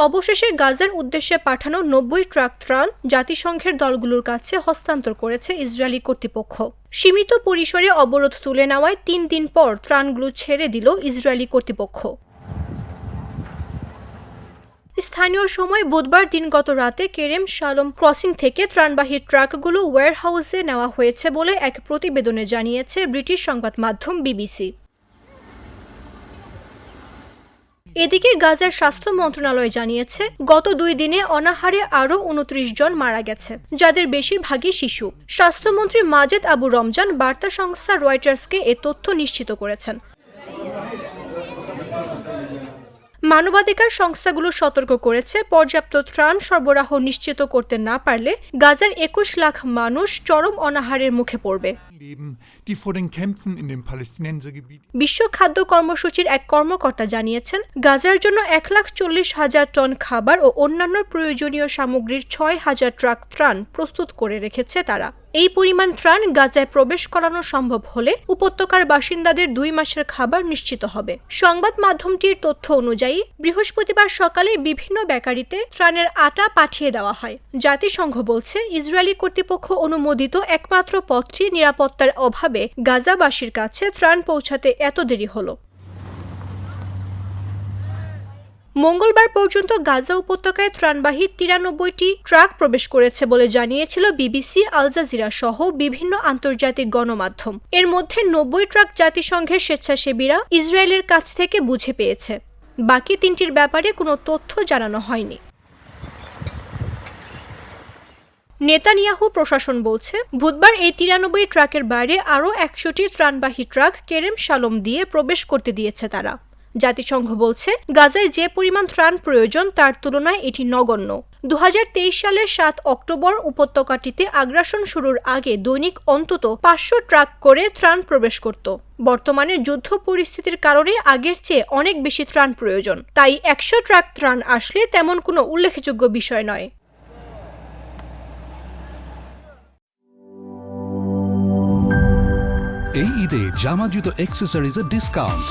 অবশেষে গাজার উদ্দেশ্যে পাঠানো ৯০ ট্রাক ত্রাণ জাতিসংঘের দলগুলোর কাছে হস্তান্তর করেছে ইসরায়েলি কর্তৃপক্ষ। সীমিত পরিসরে অবরোধ তুলে নেওয়ায় ৩ দিন পর ত্রাণগুলো ছেড়ে দিল ইসরায়েলি কর্তৃপক্ষ। স্থানীয় সময় বুধবার দিনগত রাতে কেরেম শালোম ক্রসিং থেকে ত্রাণবাহী ট্রাকগুলো ওয়্যারহাউসে নেওয়া হয়েছে বলে এক প্রতিবেদনে জানিয়েছে ব্রিটিশ সংবাদ মাধ্যম বিবিসি। এদিকে গাজার স্বাস্থ্য মন্ত্রণালয় জানিয়েছে, গত ২ দিনে অনাহারে আরও ২৯ জন মারা গেছে, যাদের বেশিরভাগই শিশু। স্বাস্থ্যমন্ত্রী মাজেদ আবু রমজান বার্তা সংস্থা রয়টার্সকে এ তথ্য নিশ্চিত করেছেন। মানবাধিকার সংস্থাগুলো সতর্ক করেছে, পর্যাপ্ত ত্রাণ সরবরাহ নিশ্চিত করতে না পারলে গাজার ২১ লাখ মানুষ চরম অনাহারের মুখে পড়বে। বিশ্ব খাদ্য কর্মসূচির এক কর্মকর্তা জানিয়েছেন, গাজার জন্য ১,৪০,০০০ টন খাবার ও অন্যান্য প্রয়োজনীয় সামগ্রীর ৬,০০০ ট্রাক ত্রাণ প্রস্তুত করে রেখেছে তারা। এই পরিমাণ ত্রাণ গাজায় প্রবেশ করানো সম্ভব হলে উপত্যকার বাসিন্দাদের ২ মাসের খাবার নিশ্চিত হবে। সংবাদ মাধ্যমটির তথ্য অনুযায়ী বৃহস্পতিবার সকালে বিভিন্ন বেকারিতে ত্রাণের আটা পাঠিয়ে দেওয়া হয়। জাতিসংঘ বলছে, ইসরায়েলি কর্তৃপক্ষ অনুমোদিত একমাত্র পথটি নিরাপত্তার অভাবে গাজাবাসীর কাছে ত্রাণ পৌঁছাতে এত দেরি হলো। মঙ্গলবার পর্যন্ত গাজা উপত্যকায় ত্রাণবাহী ৯৩টি ট্রাক প্রবেশ করেছে বলে জানিয়েছিল বিবিসি, আল জাজিরা সহ বিভিন্ন আন্তর্জাতিক গণমাধ্যম। এর মধ্যে ৯০ ট্রাক জাতিসংঘের স্বেচ্ছাসেবীরা ইসরায়েলের কাছ থেকে বুঝে পেয়েছে। বাকি ৩টির ব্যাপারে কোনো তথ্য জানানো হয়নি। নেতানিয়াহু প্রশাসন বলছে, বুধবার এই ৯৩ ট্রাকের বাইরে আরও ১০০টি ত্রাণবাহী ট্রাক কেরেম শালোম দিয়ে প্রবেশ করতে দিয়েছে তারা। জাতিসংঘ বলছে, গাজায় যে পরিমাণ ত্রাণ প্রয়োজন তার তুলনায় এটি নগণ্য। ২০২৩ সালের ৭ অক্টোবর উপত্যকাটিতে আগ্রাসন শুরুর আগে দৈনিক অন্তত ৫০০ ট্রাক করে ত্রাণ প্রবেশ করত। বর্তমানে যুদ্ধ পরিস্থিতির কারণে আগের চেয়ে অনেক বেশি ত্রাণ প্রয়োজন, তাই ১০০ ট্রাক ত্রাণ আসলে তেমন কোনো উল্লেখযোগ্য বিষয় নয়। এই ঈদে জামা জুতো অ্যাক্সেসরিজের ডিসকাউন্ট।